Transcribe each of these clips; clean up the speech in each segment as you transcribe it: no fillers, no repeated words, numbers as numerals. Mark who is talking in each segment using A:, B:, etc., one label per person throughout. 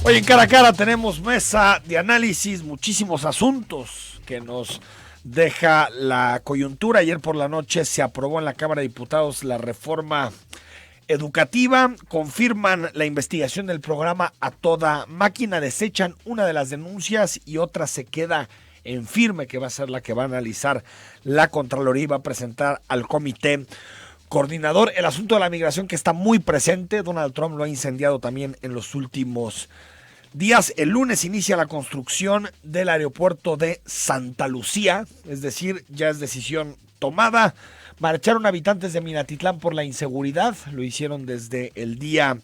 A: Hoy en Cara a Cara tenemos mesa de análisis, muchísimos asuntos que nos deja la coyuntura. Ayer por la noche se aprobó en la Cámara de Diputados la reforma educativa, confirman la investigación del programa A Toda Máquina, desechan una de las denuncias y otra se queda en firme, que va a ser la que va a analizar la Contraloría y va a presentar al comité coordinador. El asunto de la migración, que está muy presente, Donald Trump lo ha incendiado también en los últimos días. El lunes inicia la construcción del aeropuerto de Santa Lucía, es decir, ya es decisión tomada. Marcharon habitantes de Minatitlán por la inseguridad, lo hicieron desde el día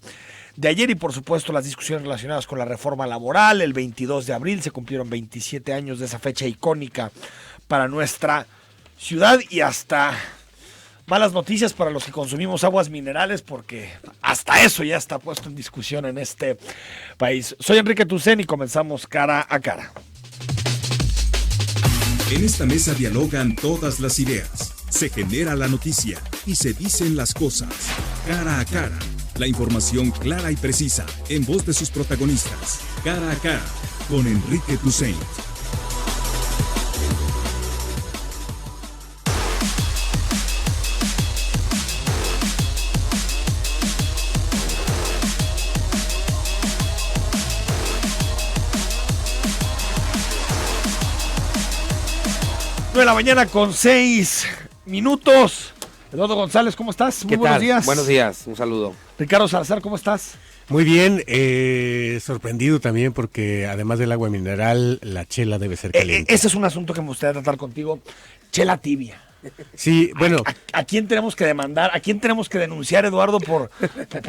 A: de ayer y por supuesto las discusiones relacionadas con la reforma laboral. El 22 de abril se cumplieron 27 años de esa fecha icónica para nuestra ciudad y hasta malas noticias para los que consumimos aguas minerales, porque hasta eso ya está puesto en discusión en este país. Soy Enrique Tucen y comenzamos Cara a Cara.
B: En esta mesa dialogan todas las ideas, se genera la noticia y se dicen las cosas. Cara a Cara, la información clara y precisa en voz de sus protagonistas. Cara a Cara, con Enrique Tucen.
A: De la mañana con 6 minutos. Eduardo González, ¿cómo estás? Muy buenos días.
C: Buenos días, un saludo.
A: Ricardo Salazar, ¿cómo estás?
D: Muy bien, sorprendido también porque además del agua mineral, la chela debe ser caliente.
A: Ese es un asunto que me gustaría tratar contigo. Chela tibia.
D: Sí, bueno.
A: ¿A quién tenemos que demandar? ¿A quién tenemos que denunciar, Eduardo, por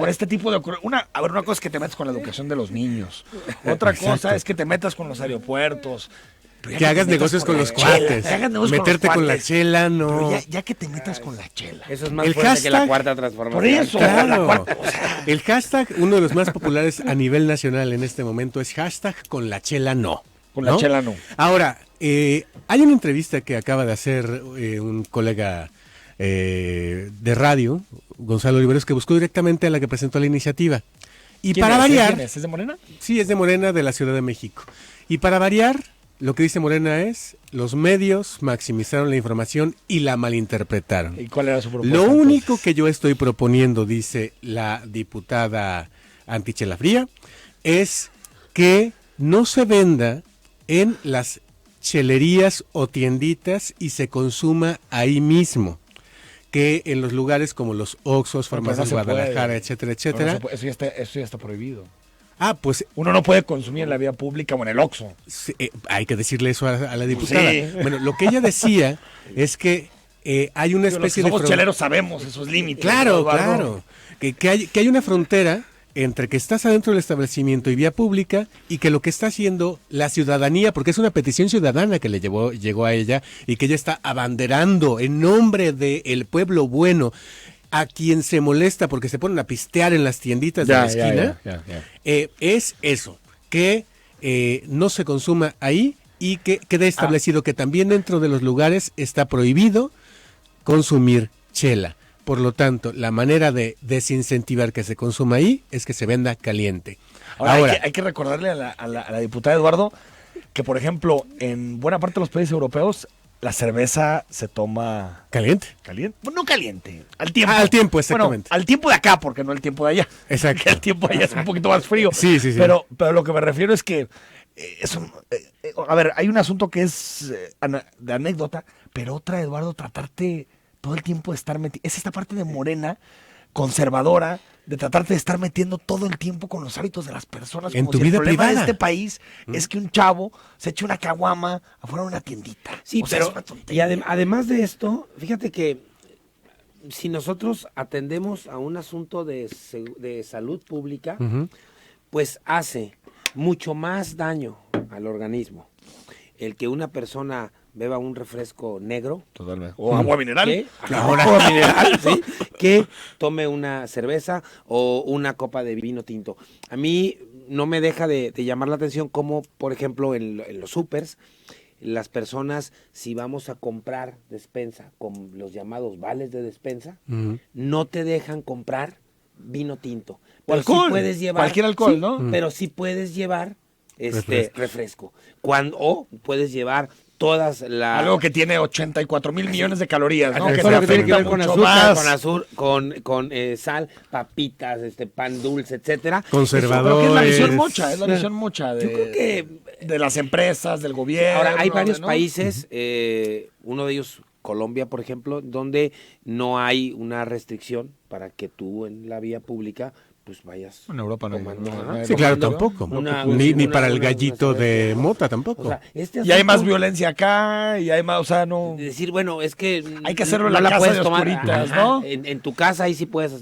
A: este tipo de... Una cosa es que te metas con la educación de los niños. Otra cosa es que te metas con los aeropuertos.
D: Que hagas negocios con los cuates. Meterte con la chela, no.
A: Pero ya que te metas con la chela.
C: Eso es más fuerte que la cuarta transformación.
A: Por eso,
D: claro. El hashtag, uno de los más populares a nivel nacional en este momento, es hashtag con la chela no.
A: Con la chela no.
D: Ahora, hay una entrevista que acaba de hacer un colega de radio, Gonzalo Oliveros, que buscó directamente a la que presentó la iniciativa. Y para variar...
A: ¿Quién es? ¿Es de Morena?
D: Sí, es de Morena, de la Ciudad de México. Y para variar... Lo que dice Morena es, los medios maximizaron la información y la malinterpretaron.
A: ¿Y cuál era su propuesta?
D: Lo único que yo estoy proponiendo, dice la diputada Antichela Fría, es que no se venda en las chelerías o tienditas y se consuma ahí mismo. Que en los lugares como los Oxxos, Farmacias Guadalajara, etcétera, etcétera.
A: No eso ya está prohibido.
D: Ah, pues
A: uno no puede consumir en la vía pública o en el Oxxo.
D: Sí, hay que decirle eso a la diputada.
A: Sí.
D: Bueno, lo que ella decía es que hay una especie de...
A: Somos cheleros, sabemos esos límites.
D: Claro, claro. Que hay una frontera entre que estás adentro del establecimiento y vía pública y que lo que está haciendo la ciudadanía, porque es una petición ciudadana que llegó a ella y que ella está abanderando en nombre del pueblo bueno, a quien se molesta porque se ponen a pistear en las tienditas de la esquina, es eso, que no se consuma ahí y que quede establecido que también dentro de los lugares está prohibido consumir chela. Por lo tanto, la manera de desincentivar que se consuma ahí es que se venda caliente.
A: Ahora hay que recordarle a la diputada Eduardo que, por ejemplo, en buena parte de los países europeos, la cerveza se toma...
D: ¿Caliente?
A: ¿Caliente? Bueno, no caliente, al tiempo.
D: Al tiempo, exactamente.
A: Bueno, al tiempo de acá, porque no el tiempo de allá.
D: Exacto.
A: Que el tiempo de allá es un poquito más frío.
D: Sí.
A: Pero lo que me refiero es que... a ver, hay un asunto que es de anécdota, pero otra, Eduardo, tratarte todo el tiempo de estar metiendo... Es esta parte de Morena, conservadora, de tratarte de estar metiendo todo el tiempo con los hábitos de las personas.
D: En
A: como
D: tu
A: si
D: vida
A: el problema
D: privada
A: de este país es que un chavo se eche una caguama afuera de una tiendita.
C: Sí,
A: o sea,
C: pero
A: es una tontería.
C: y además de esto, fíjate que si nosotros atendemos a un asunto de salud pública, pues hace mucho más daño al organismo el que una persona beba un refresco negro.
A: Totalmente. O agua mineral.
C: Agua mineral, ¿sí? Que tome una cerveza o una copa de vino tinto. A mí no me deja de llamar la atención como, por ejemplo, en los súpers, las personas, si vamos a comprar despensa con los llamados vales de despensa, no te dejan comprar vino tinto.
A: O
C: Pero
A: alcohol,
C: sí puedes llevar,
A: cualquier alcohol,
C: sí,
A: ¿no?
C: Pero sí puedes llevar
D: Refresco.
C: refresco. O puedes llevar todas las...
A: Algo que tiene 84,000 millones de calorías, ¿no? Que
C: Todo
A: te
C: lo que tiene que
A: afecta
C: ver con
A: mucho
C: azúcar,
A: más.
C: con sal, papitas, pan dulce, etcétera.
D: Conservadores.
A: Creo que es la visión mocha, es la visión mocha
C: Yo creo que
A: de las empresas, del gobierno.
C: ahora hay varios
A: ¿no?
C: países, uno de ellos Colombia, por ejemplo, donde no hay una restricción para que tú en la vía pública pues vayas
A: En Europa no hay-
C: tomando,
A: no
C: ajá.
A: hay-
D: Sí, claro,
A: tomando
D: tampoco.
C: Una-
D: ni
C: una-
D: para el
C: una-
D: gallito
C: una
D: de
C: cerveza.
D: mota tampoco.
C: O sea, este
A: Y hay más
C: asunto
A: violencia acá, y hay más, o sea, no...
C: de decir, bueno, es que
A: Hay que hacerlo en
C: no
A: la casa
C: puedes
A: de
C: tomar,
A: oscuritas,
C: ajá,
A: ¿no?
C: En tu casa ahí sí puedes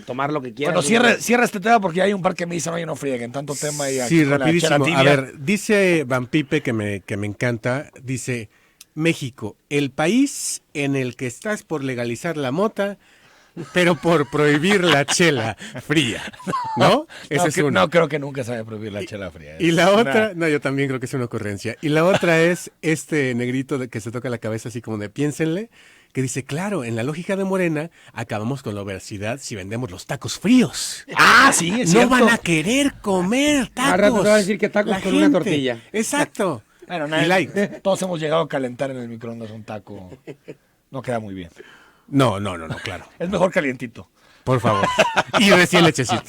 C: tomar lo que quieras.
A: Bueno, cierra este tema porque hay un par que me dicen, oye, no frieguen tanto tema y aquí
D: Sí,
A: con la
D: rapidísimo.
A: chela
D: A
A: tibia.
D: ver, dice Van Pipe que me encanta, dice, México, el país en el que estás por legalizar la mota, pero por prohibir la chela fría, ¿no? Ese es uno.
A: No creo que nunca se vaya a prohibir la chela fría.
D: Y
A: Es
D: la
A: una-
D: otra, no, yo también creo que es una ocurrencia. Y la otra es este negrito que se toca la cabeza así como de piénsenle, que dice, claro, en la lógica de Morena, acabamos con la obesidad si vendemos los tacos fríos.
A: Ah, sí, es
D: No
A: cierto.
D: van a querer comer tacos.
C: Al rato te va a decir que tacos
D: La
C: con una
D: gente.
C: tortilla.
D: Exacto.
A: Bueno,
D: Y like.
A: todos hemos llegado a calentar en el microondas un taco. No queda muy bien.
D: No, claro.
A: Es mejor calientito.
D: Por favor. Y recién lechecito.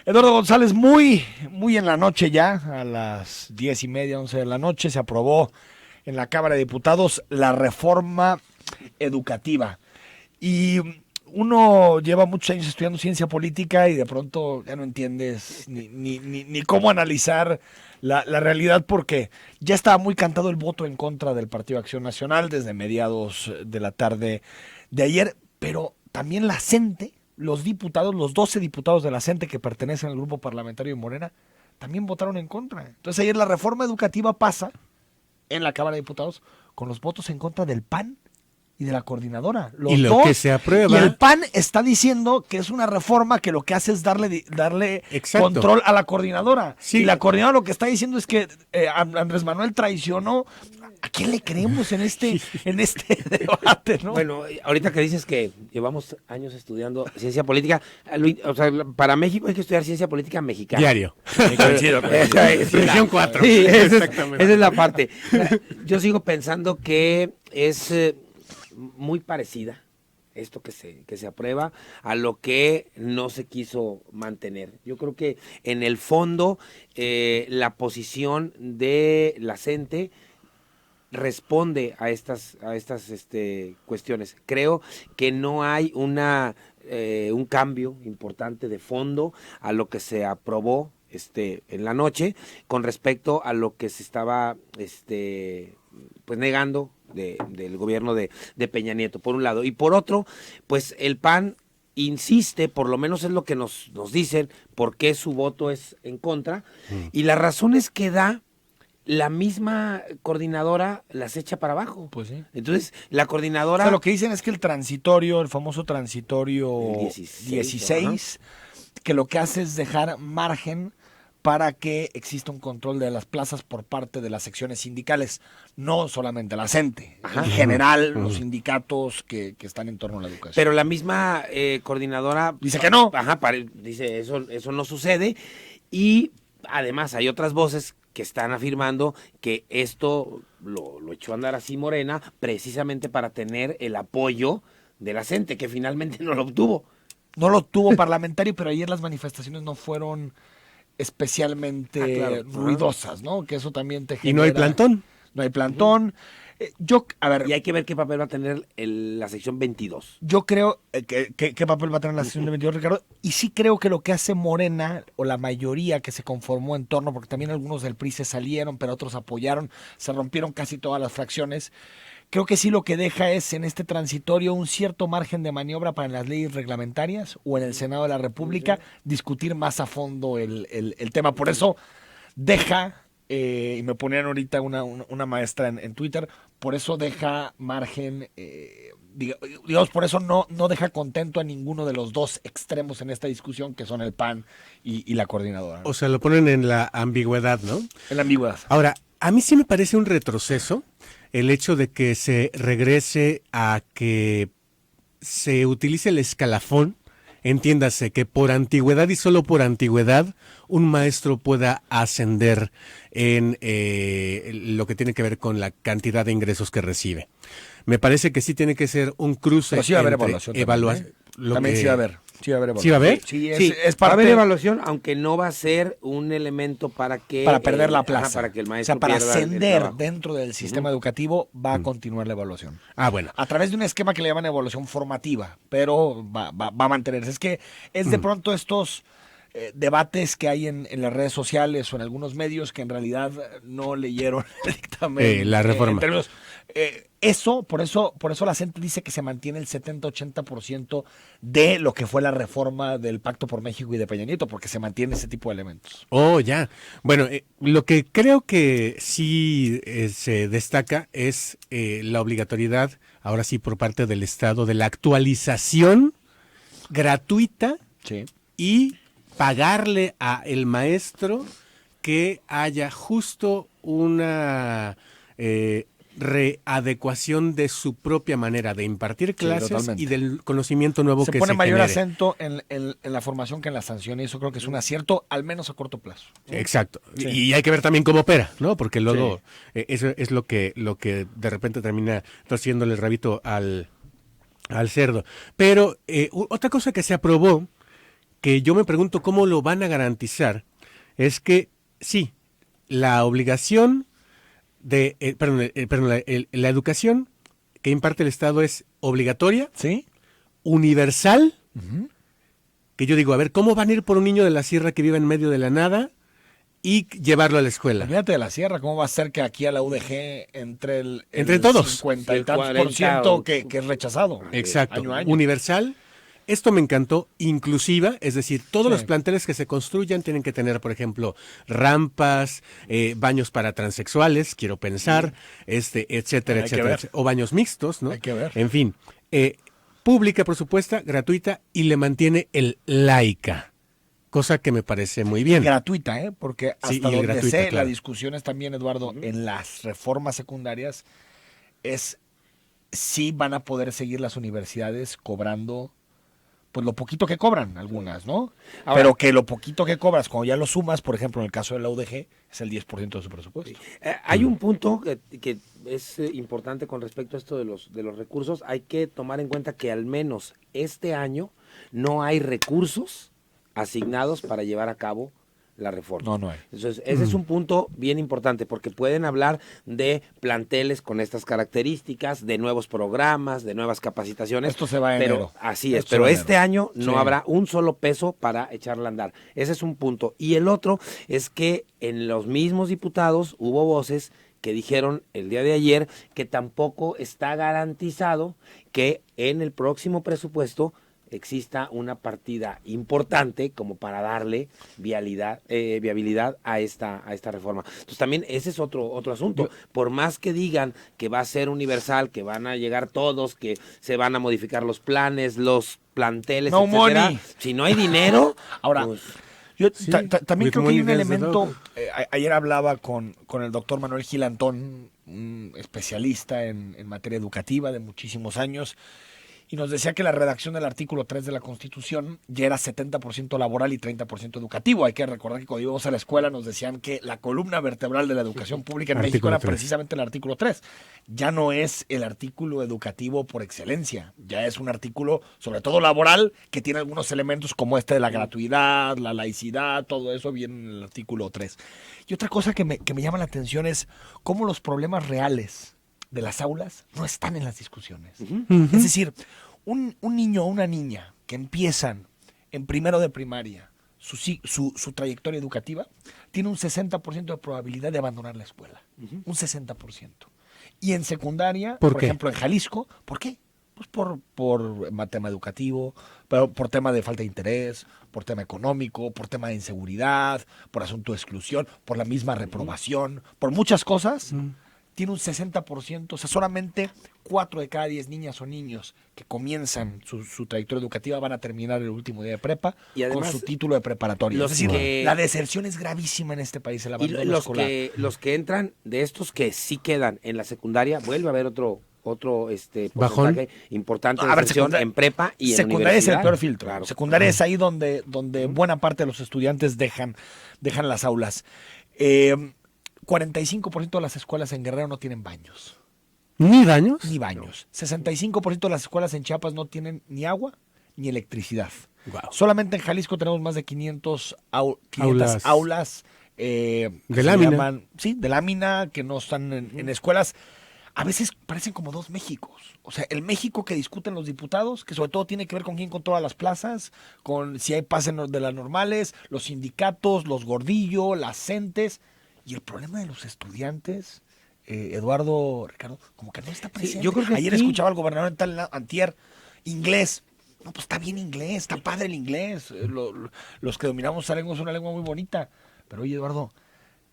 A: Eduardo González, muy en la noche ya, a las 10:30, 11 de la noche, se aprobó en la Cámara de Diputados la reforma educativa. Y uno lleva muchos años estudiando ciencia política y de pronto ya no entiendes ni cómo analizar la realidad, porque ya estaba muy cantado el voto en contra del Partido Acción Nacional desde mediados de la tarde de ayer, pero también la CENTE, los diputados, los 12 diputados de la CENTE que pertenecen al grupo parlamentario de Morena, también votaron en contra. Entonces ayer la reforma educativa pasa en la Cámara de Diputados con los votos en contra del PAN y de la coordinadora. Los
D: Y lo
A: dos.
D: que se aprueba-
A: Y el PAN está diciendo que es una reforma que lo que hace es darle
D: Exacto.
A: control a la coordinadora.
D: Sí.
A: Y la coordinadora lo que está diciendo es que Andrés Manuel traicionó. ¿A quién le creemos en este debate, no?
C: Bueno, ahorita que dices que llevamos años estudiando ciencia política, o sea, para México hay que estudiar ciencia política mexicana.
D: Diario.
A: Coincido.
D: Versión 4.
C: Sí,
D: Exactamente.
C: esa es la parte. Yo sigo pensando que es muy parecida esto que se aprueba a lo que no se quiso mantener. Yo creo que en el fondo la posición de la CENTE responde a estas cuestiones. Creo que no hay un cambio importante de fondo a lo que se aprobó en la noche con respecto a lo que se estaba pues negando del gobierno de Peña Nieto, por un lado. Y por otro, pues el PAN insiste, por lo menos es lo que nos dicen, por qué su voto es en contra, y las razones que da la misma coordinadora las echa para abajo.
A: Pues sí.
C: Entonces, la
A: O
C: coordinadora...
A: sea, lo que dicen es que el transitorio, el famoso transitorio
C: El 16,
A: 16, que lo que hace es dejar margen para que exista un control de las plazas por parte de las secciones sindicales, no solamente la CENTE, en general los sindicatos que están en torno a la educación.
C: Pero la misma coordinadora...
A: Dice que no.
C: Ajá, dice, eso no sucede. Y además hay otras voces que están afirmando que esto lo echó a andar así Morena precisamente para tener el apoyo de la CENTE, que finalmente no lo obtuvo.
A: No lo tuvo parlamentario, pero ayer las manifestaciones no fueron especialmente
C: claro.
A: ruidosas, ¿no? Que eso también te genera...
D: Y no hay plantón.
A: No hay plantón. A ver,
C: Y hay que ver qué papel va a tener la sección 22.
A: yo creo qué papel va a tener la sesión de 22, Ricardo, y sí creo que lo que hace Morena, o la mayoría que se conformó en torno, porque también algunos del PRI se salieron, pero otros apoyaron, se rompieron casi todas las fracciones, creo que sí lo que deja es en este transitorio un cierto margen de maniobra para en las leyes reglamentarias o en el Senado de la República discutir más a fondo el tema. Por eso deja... y me ponían ahorita una maestra en Twitter, por eso deja margen, digamos, por eso no deja contento a ninguno de los dos extremos en esta discusión, que son el PAN y la coordinadora, ¿no?
D: O sea, lo ponen en la ambigüedad, ¿no?
A: En la ambigüedad.
D: Ahora, a mí sí me parece un retroceso el hecho de que se regrese a que se utilice el escalafón entiéndase que por antigüedad y solo por antigüedad un maestro pueda ascender en lo que tiene que ver con la cantidad de ingresos que recibe. Me parece que sí tiene que ser un cruce.
A: Pero sí va a haber
D: entre
A: evaluación
D: evaluación.
A: También sí va a haber. Sí va a haber evaluación.
D: ¿Sí va a haber?
A: Sí,
C: Sí,
A: es
C: va a
A: parte
C: haber evaluación, aunque no va a ser un elemento para
A: perder la plaza.
C: para que el
A: o
C: maestro
A: sea, para
C: pierda el
A: ascender
C: trabajo.
A: dentro del sistema educativo va a continuar la evaluación.
D: Ah, bueno.
A: A través de un esquema que le llaman evaluación formativa, pero va a mantenerse. Es que es de pronto estos debates que hay en las redes sociales o en algunos medios que en realidad no leyeron el dictamen.
D: La reforma.
A: En términos, por eso la gente dice que se mantiene el 70-80% de lo que fue la reforma del Pacto por México y de Peña Nieto, porque se mantiene ese tipo de elementos.
D: Oh, ya. Bueno, lo que creo que sí se destaca es la obligatoriedad, ahora sí por parte del Estado, de la actualización gratuita
A: Sí.
D: y pagarle a el maestro que haya justo una readecuación de su propia manera de impartir clases
A: totalmente.
D: y del conocimiento nuevo
A: Se
D: que
A: pone
D: se
A: mayor
D: genere.
A: acento en la formación que en la sanción, y eso creo que es un acierto, al menos a corto plazo.
D: Exacto.
A: Sí.
D: Y hay que ver también cómo opera, ¿no? Porque luego eso es lo que de repente termina torciéndole el rabito al cerdo. Pero otra cosa que se aprobó, que yo me pregunto cómo lo van a garantizar, es que sí, la obligación de, la educación que imparte el Estado es obligatoria,
A: ¿Sí?
D: universal, que yo digo, a ver, ¿cómo van a ir por un niño de la sierra que vive en medio de la nada y llevarlo a la escuela?
A: Olvídate de la sierra, ¿cómo va a ser que aquí a la UDG entre el
D: Entre todos.
A: 50 y
C: El
A: tantos
C: 40
A: % que es rechazado?
D: Exacto,
A: Año a año.
D: universal. Esto me encantó, inclusiva, es decir, todos los planteles que se construyan tienen que tener, por ejemplo, rampas, baños para transexuales, quiero pensar, etcétera,
A: Hay que
D: etcétera,
A: ver.
D: o baños mixtos, ¿no?
A: Hay que ver.
D: En fin, pública, por supuesto, gratuita y le mantiene el laica, cosa que me parece muy bien.
A: Gratuita, porque hasta
D: Sí, y el
A: donde
D: gratuita,
A: sé,
D: claro.
A: la discusión es también, Eduardo, en las reformas secundarias, es si van a poder seguir las universidades cobrando pues lo poquito que cobran algunas, ¿no?
C: Ahora,
A: pero que lo poquito que cobras, cuando ya lo sumas, por ejemplo, en el caso de la UDG, es el 10% de su presupuesto.
C: Hay un punto que es importante con respecto a esto de los recursos. Hay que tomar en cuenta que al menos este año no hay recursos asignados para llevar a cabo la reforma.
A: No hay.
C: Entonces, ese es un punto bien importante, porque pueden hablar de planteles con estas características, de nuevos programas, de nuevas capacitaciones.
A: Esto se va en
C: pero
A: enero.
C: así es,
A: Esto se
C: pero
A: va en
C: este
A: enero.
C: año no
A: Sí.
C: habrá un solo peso para echarla a andar. Ese es un punto. Y el otro es que en los mismos diputados hubo voces que dijeron el día de ayer que tampoco está garantizado que en el próximo presupuesto exista una partida importante como para darle viabilidad a esta reforma. Entonces también ese es otro asunto. Por más que digan que va a ser universal, que van a llegar todos, que se van a modificar los planes, los planteles,
A: No
C: etcétera,
A: money.
C: si no hay dinero,
A: Ahora,
C: pues,
A: yo
D: Sí,
A: también
D: with
A: creo que hay
D: money
A: un
D: there's the
A: elemento,
D: dog.
A: ayer hablaba con el doctor Manuel Gilantón, un especialista en materia educativa de muchísimos años, y nos decía que la redacción del artículo 3 de la Constitución ya era 70% laboral y 30% educativo. Hay que recordar que cuando íbamos a la escuela nos decían que la columna vertebral de la educación pública en México
D: Artículo
A: era
D: 3.
A: precisamente el artículo 3. Ya no es el artículo educativo por excelencia, ya es un artículo sobre todo laboral que tiene algunos elementos como este de la gratuidad, la laicidad, todo eso viene en el artículo 3. Y otra cosa que me llama la atención es cómo los problemas reales de las aulas no están en las discusiones. Es decir, un niño o una niña que empiezan en primero de primaria su trayectoria educativa, tiene un 60% de probabilidad de abandonar la escuela. Un 60%. Y en secundaria,
D: ¿Por
A: por
D: qué?
A: ejemplo en Jalisco, ¿por qué? Pues por tema educativo, por tema de falta de interés, por tema económico, por tema de inseguridad, por asunto de exclusión, por la misma reprobación, por muchas cosas, tiene un 60%, o sea, solamente 4 de cada 10 niñas o niños que comienzan su trayectoria educativa van a terminar el último día de prepa
C: Y además,
A: con su título de preparatoria.
C: los
A: Es decir,
C: que-
A: la deserción es gravísima en este país, el
C: y
A: abandono
C: los
A: escolar.
C: que entran de estos que sí quedan en la secundaria, vuelve a haber porcentaje importante de deserción en prepa y en
A: secundaria es el
C: universidad.
A: peor filtro.
C: Claro.
A: Secundaria es ahí donde buena parte de los estudiantes dejan las aulas. 45% de las escuelas en Guerrero no tienen baños.
D: ¿Ni daños?
A: Ni baños. 65% de las escuelas en Chiapas no tienen ni agua ni electricidad.
D: Wow.
A: Solamente en Jalisco tenemos más de 500 aulas
D: de lámina.
A: de lámina, que no están en escuelas. A veces parecen como dos Méxicos. O sea, el México que discuten los diputados, que sobre todo tiene que ver con quién controla las plazas, con si hay pases de las normales, los sindicatos, los gordillos, las entes. Y el problema de los estudiantes, Eduardo, Ricardo, como que no está presente.
C: Sí, yo creo que
A: ayer
C: aquí...
A: escuchaba al gobernador antier, inglés. No, pues está bien inglés, está padre el inglés. Los que dominamos esa lengua es una lengua muy bonita. Pero oye, Eduardo,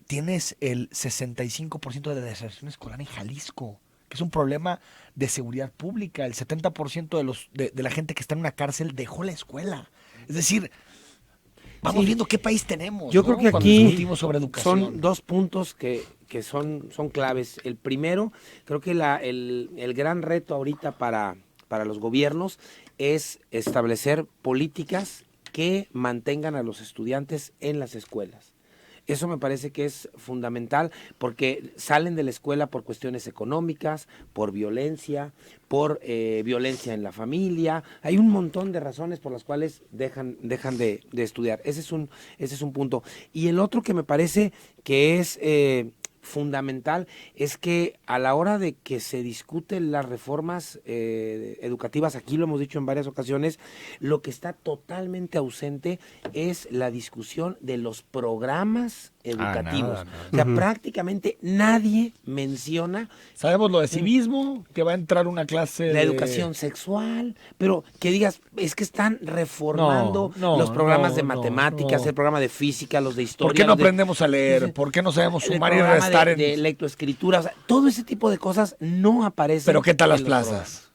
A: tienes el 65% de deserción escolar en Jalisco, que es un problema de seguridad pública. El 70% de la gente que está en una cárcel dejó la escuela. Es decir, vamos viendo qué país tenemos.
C: Yo creo que
A: Cuando
C: aquí
A: discutimos sobre educación.
C: son dos puntos que son claves. El primero, creo que el gran reto ahorita para los gobiernos es establecer políticas que mantengan a los estudiantes en las escuelas. Eso me parece que es fundamental porque salen de la escuela por cuestiones económicas, por violencia en la familia. Hay un montón de razones por las cuales dejan de estudiar. Ese es un punto. Y el otro que me parece que es fundamental es que a la hora de que se discuten las reformas educativas, aquí lo hemos dicho en varias ocasiones, lo que está totalmente ausente es la discusión de los programas educativos. O sea, prácticamente nadie menciona.
A: Sabemos lo de civismo, que va a entrar una clase
C: la educación sexual, pero que digas, es que están reformando los programas de matemáticas, el programa de física, los de historia.
A: ¿Por qué no aprendemos a leer? ¿Por qué no sabemos sumar y restar?
C: De lectoescritura, o sea, todo ese tipo de cosas no aparecen.
A: Pero ¿qué tal las plazas?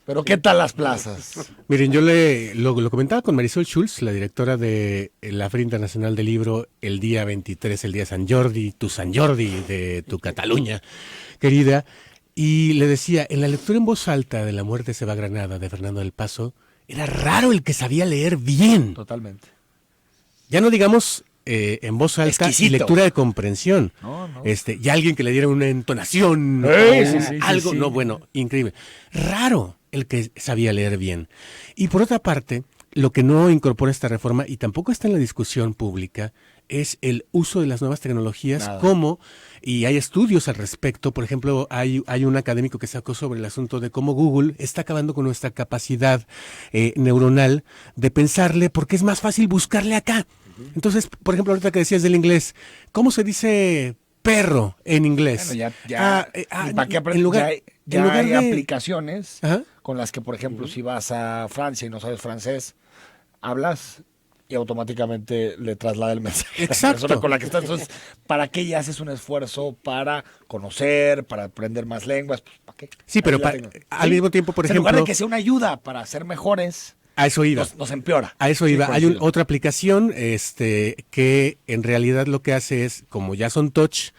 A: Miren,
D: yo lo comentaba con Marisol Schulz, la directora de la Feria Internacional del Libro, el día 23, el día San Jordi, tu San Jordi de tu Cataluña, querida, y le decía, en la lectura en voz alta de La muerte se va a Granada, de Fernando del Paso, era raro el que sabía leer bien.
A: Totalmente.
D: Ya no digamos en voz alta
A: exquisito.
D: Y lectura de comprensión.
A: No.
D: Y alguien que le diera una entonación, algo,
A: sí.
D: no, bueno, increíble. Raro el que sabía leer bien. Y por otra parte, lo que no incorpora esta reforma, y tampoco está en la discusión pública, es el uso de las nuevas tecnologías y hay estudios al respecto. Por ejemplo, hay un académico que sacó sobre el asunto de cómo Google está acabando con nuestra capacidad neuronal de pensarle, porque es más fácil buscarle acá. Entonces, por ejemplo, ahorita que decías del inglés, ¿cómo se dice perro en inglés?
A: Bueno, ¿para qué aprendes? Ya hay aplicaciones con las que, por ejemplo, si vas a Francia y no sabes francés, hablas y automáticamente le traslada el mensaje a la persona con la que estás. Entonces, ¿para qué ya haces un esfuerzo para conocer, para aprender más lenguas? Pues, ¿para qué?
D: Sí, pero al mismo tiempo, por ejemplo...
A: En lugar de que sea una ayuda para ser mejores...
D: A eso iba.
A: Nos empeora.
D: A eso iba. Hay otra aplicación que en realidad lo que hace es, como ya son touch,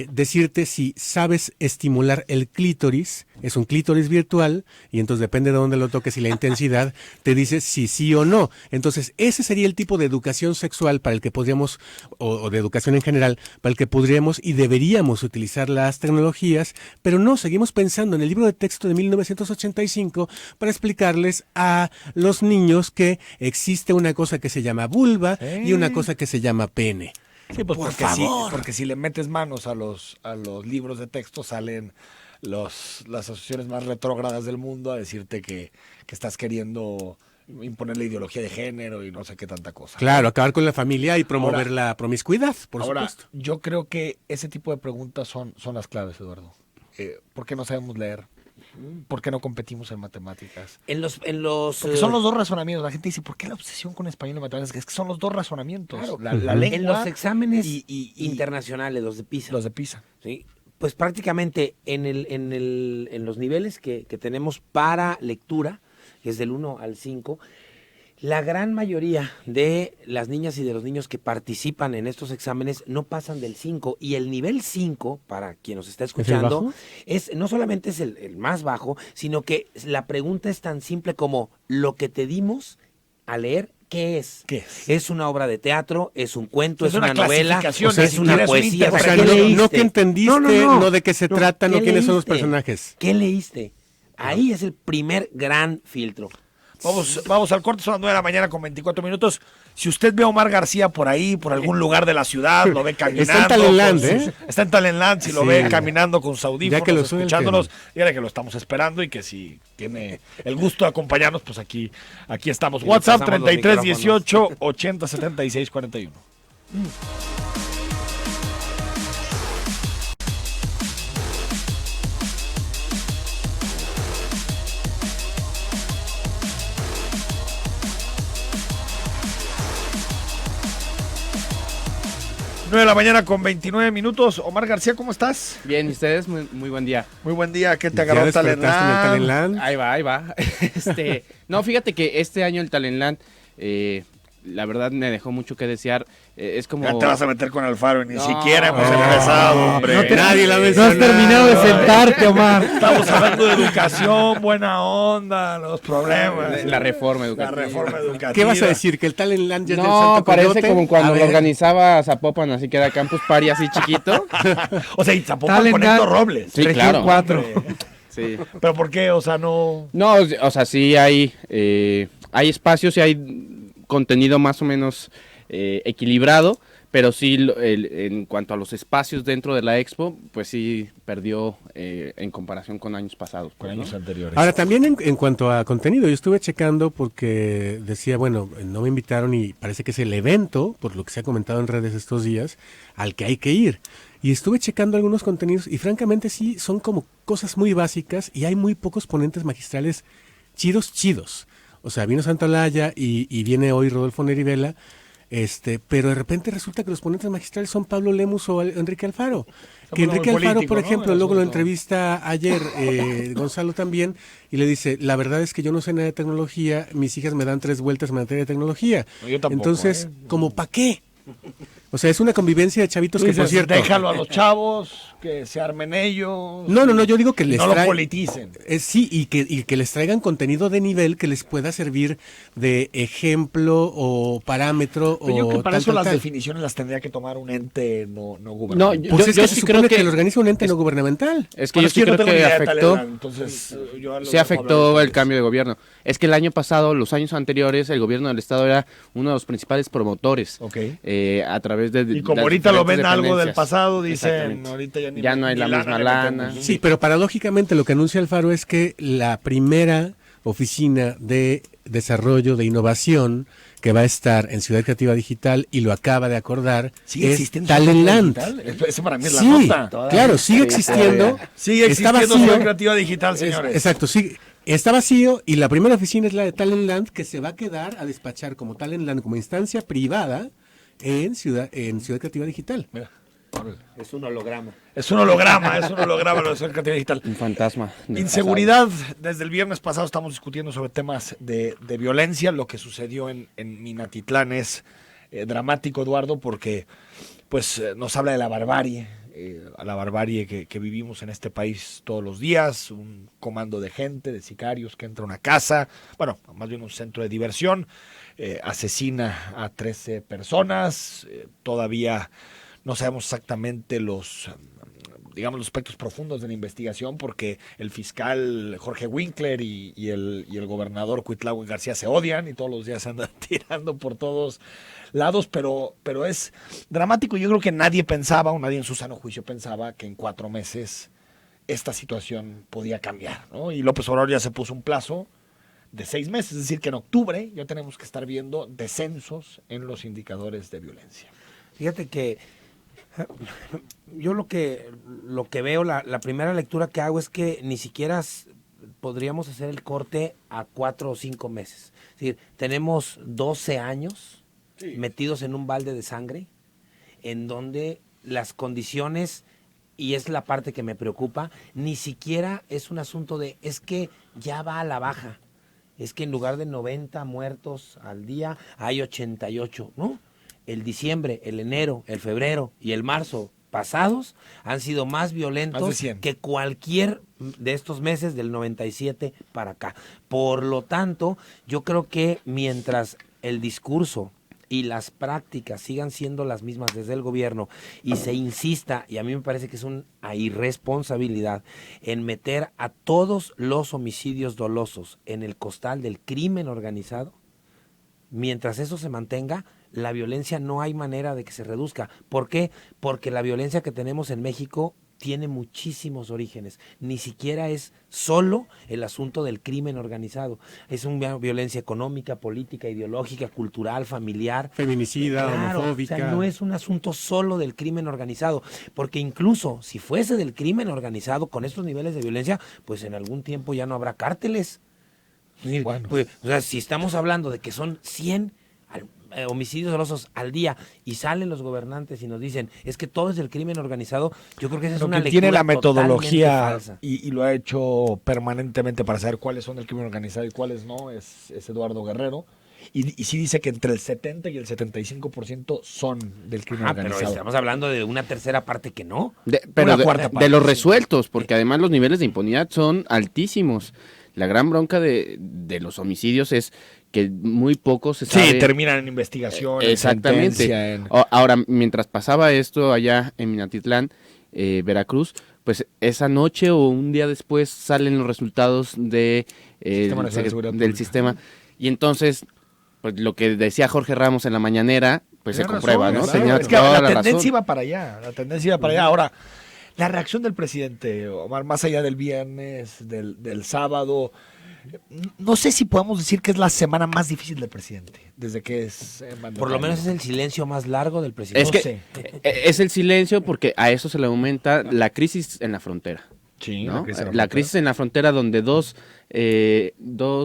D: decirte si sabes estimular el clítoris. Es un clítoris virtual y entonces depende de dónde lo toques y la intensidad, te dice si sí o no. Entonces ese sería el tipo de educación sexual para el que podríamos, o de educación en general, para el que podríamos y deberíamos utilizar las tecnologías, pero no, seguimos pensando en el libro de texto de 1985 para explicarles a los niños que existe una cosa que se llama vulva y una cosa que se llama pene.
A: Sí, pues porque si le metes manos a los libros de texto salen las asociaciones más retrógradas del mundo a decirte que estás queriendo imponer la ideología de género y no sé qué tanta cosa.
D: Claro, acabar con la familia y promover la promiscuidad, por supuesto.
A: Yo creo que ese tipo de preguntas son las claves, Eduardo. ¿Por qué no sabemos leer? ¿Por qué no competimos en matemáticas? Porque son los dos razonamientos. La gente dice, ¿por qué la obsesión con español y matemáticas? Es que son los dos razonamientos.
C: Claro.
A: La lengua
C: en los exámenes internacionales, los de PISA.
A: Los de PISA.
C: Sí. Pues prácticamente en los niveles que tenemos para lectura, que es del 1 al 5, La gran mayoría de las niñas y de los niños que participan en estos exámenes no pasan del 5 y el nivel 5, para quien nos está escuchando, no solamente es el más bajo, sino que la pregunta es tan simple como lo que te dimos a leer. ¿Qué es?
A: ¿Qué es?
C: ¿Es una obra de teatro? ¿Es un cuento?
A: Es
C: ¿Es una novela?
A: clasificación,
C: O sea,
A: ni
C: es
A: siquiera
C: una
A: es un
C: poesía?
A: interpretación.
D: O sea,
C: ¿Qué leíste?
D: no que entendiste, no de qué se trata, no
C: ¿Qué
D: quiénes son los
C: leíste?
D: personajes.
C: ¿Qué leíste? Ahí es el primer gran filtro.
A: Vamos al corte, son las 9 de la mañana con 24 minutos. Si usted ve a Omar García por ahí, por algún lugar de la ciudad, lo ve caminando.
D: Está en Talentland,
A: con sus- Está en Talentland, si lo
D: Sí.
A: ve caminando con sus audífonos,
D: Ya que lo suelte.
A: escuchándonos, dígale que lo estamos esperando y que si tiene el gusto de acompañarnos, pues aquí estamos.
C: Y le
A: WhatsApp
C: pasamos los
A: 33
C: micrófonos.
A: 18 80 76 41. 9 de la mañana con 29 minutos. Omar García, ¿cómo estás?
E: Bien, ¿y ustedes? Muy buen día.
A: Muy buen día. ¿Qué te
D: ¿Ya
A: agarró
D: despertaste en el
A: Talentland?
D: Talentland?
E: Ahí va. No, fíjate que este año el Talentland, la verdad me dejó mucho que desear. Es como...
A: Ya te vas a meter con Alfaro y ni
E: No.
A: siquiera hemos
D: No.
A: empezado, hombre.
D: Nadie la
F: No
D: mencionó.
F: has terminado de sentarte, Omar.
A: Estamos hablando de educación, buena onda, los problemas.
E: La reforma
A: La
E: educativa.
A: reforma educativa.
D: ¿Qué vas a decir? ¿Que el Talentland ya es del
E: No,
D: Santo
E: parece
D: Coyote?
E: como
D: A
E: cuando lo
D: ver.
E: organizaba Zapopan, así que era Campus Party así chiquito.
A: O sea, y Zapopan con
F: Talentland.
A: Héctor Robles.
E: Sí,
F: Región
E: claro.
F: 4.
E: Sí.
A: ¿Pero por qué? O sea, no...
E: No, o sea, sí hay espacios y hay contenido más o menos equilibrado, pero sí en cuanto a los espacios dentro de la expo, pues sí perdió en comparación con años pasados.
A: Con
E: pues, ¿no?
A: años anteriores.
D: Ahora, también en cuanto a contenido, yo estuve checando porque decía, bueno, no me invitaron y parece que es el evento, por lo que se ha comentado en redes estos días, al que hay que ir. Y estuve checando algunos contenidos y francamente sí, son como cosas muy básicas y hay muy pocos ponentes magistrales chidos. O sea, vino Santolaya y viene hoy Rodolfo Nerivela, pero de repente resulta que los ponentes magistrales son Pablo Lemus o Enrique Alfaro. Que
A: Estamos
D: Enrique
A: hablando
D: Alfaro,
A: político,
D: por
A: ¿no?
D: ejemplo,
A: El
D: luego lo
A: asunto.
D: entrevista ayer Gonzalo también y le dice, la verdad es que yo no sé nada de tecnología, mis hijas me dan 3 vueltas en materia de tecnología.
A: No, yo tampoco,
D: Entonces,
A: ¿eh?
D: ¿como para qué? O sea, es una convivencia de chavitos
A: Tú
D: que, por
A: dices,
D: cierto...
A: déjalo a los chavos, que se armen ellos.
D: No, yo digo que les
A: no lo
D: trae-
A: politicen.
D: Sí, y que les traigan contenido de nivel que les pueda servir de ejemplo o parámetro
A: Pero yo
D: o
A: creo que para eso las
D: tal.
A: definiciones las tendría que tomar un ente no gubernamental.
E: No,
D: Pues
E: Yo-
D: es
E: yo
D: que
E: sí
D: se
E: creo
D: supone que,
E: que
D: lo organiza un ente no gubernamental.
E: Es que
A: Bueno,
E: yo sí
A: no
E: creo
A: tengo
E: que
A: ni idea de
E: afectó...
A: Talentland, entonces, yo lo
E: Sí
A: dejo
E: afectó
A: hablar
E: el cambio de gobierno. Es que el año pasado, los años anteriores, el gobierno del estado era uno de los principales promotores.
A: Ok.
E: A través de
A: Y como
E: las
A: ahorita lo ven
E: diferentes
A: algo del
E: dependencias.
A: pasado, dicen,
E: Exactamente.
A: ahorita ya,
E: Ya no hay
A: ni
E: la misma
A: le
E: lana.
A: metemos.
D: Sí, pero paradójicamente lo que anuncia Alfaro es que la primera oficina de desarrollo de innovación que va a estar en Ciudad Creativa Digital y lo acaba de acordar
A: ¿Sigue
D: es
A: existiendo
D: Talentland.
A: Ciudad Creativa Digital? Eso para mí es la
D: Sí,
A: nota.
D: claro, sigue existiendo.
A: Sigue
D: Está
A: existiendo
D: vacío.
A: Ciudad Creativa Digital, señores.
D: Exacto, sí. Está vacío y la primera oficina es la de Talentland que se va a quedar a despachar como Talentland, como instancia privada en Ciudad Creativa Digital.
A: Mira,
C: Es un holograma.
A: es un holograma lo de Ciudad Creativa Digital.
E: Un fantasma. del
A: Inseguridad, desde el viernes pasado estamos discutiendo sobre temas de violencia. Lo que sucedió en Minatitlán es dramático, Eduardo, porque pues nos habla de la barbarie, a la barbarie que vivimos en este país todos los días, un comando de gente, de sicarios que entra a una casa, bueno, más bien un centro de diversión, asesina a 13 personas, todavía no sabemos exactamente los aspectos profundos de la investigación, porque el fiscal Jorge Winkler y el gobernador Cuitlahua García se odian y todos los días se andan tirando por todos lados, pero es dramático. Yo creo que nadie pensaba, o nadie en su sano juicio pensaba, que en 4 meses esta situación podía cambiar, ¿no? Y López Obrador ya se puso un plazo de 6 meses, es decir, que en octubre ya tenemos que estar viendo descensos en los indicadores de violencia.
C: Fíjate que yo lo que veo, la primera lectura que hago es que ni siquiera podríamos hacer el corte a 4 o 5 meses. Es decir, tenemos 12 años metidos en un balde de sangre, en donde las condiciones, y es la parte que me preocupa, ni siquiera es un asunto de, es que ya va a la baja. es que en lugar de 90 muertos al día, hay 88, ¿no? El diciembre, el enero, el febrero y el marzo pasados han sido más violentos que cualquier de estos meses del 97 para acá. Por lo tanto, yo creo que mientras el discurso y las prácticas sigan siendo las mismas desde el gobierno y se insista, y a mí me parece que es una irresponsabilidad, en meter a todos los homicidios dolosos en el costal del crimen organizado, mientras eso se mantenga, la violencia no hay manera de que se reduzca. ¿Por qué? Porque la violencia que tenemos en México tiene muchísimos orígenes. Ni siquiera es solo el asunto del crimen organizado. Es una violencia económica, política, ideológica, cultural, familiar.
D: Feminicida, homofóbica.
C: O sea, no es un asunto solo del crimen organizado. Porque incluso si fuese del crimen organizado con estos niveles de violencia, pues en algún tiempo ya no habrá cárteles. Bueno. Pues, o sea, si estamos hablando de que son 100 homicidios dolosos al día y salen los gobernantes y nos dicen es que todo es del crimen organizado, yo creo que esa es una lectura
A: tiene la metodología
C: falsa.
A: Y lo ha hecho permanentemente para saber cuáles son del crimen organizado y cuáles no, es Eduardo Guerrero. Y sí dice que entre el 70 y el 75% son del crimen organizado.
C: Pero estamos hablando de una tercera parte que no.
E: Pero de los resueltos, porque además los niveles de impunidad son altísimos. La gran bronca de los homicidios es que muy pocos se sabe.
A: Sí, terminan en investigación.
E: Exactamente. Ahora, mientras pasaba esto allá en Minatitlán, Veracruz, pues esa noche o un día después salen los resultados del sistema. Y entonces, pues lo que decía Jorge Ramos en la mañanera, pues se comprueba, ¿no?
A: Tenía es que la tendencia iba para allá. Ahora, la reacción del presidente, Omar, más allá del viernes, del sábado, no sé si podemos decir que es la semana más difícil del presidente, desde que es mandatario.
C: Por lo menos es el silencio más largo del presidente.
E: Es que es el silencio porque a eso se le aumenta la crisis en la frontera.
A: Sí,
E: ¿no? La crisis en la frontera donde dos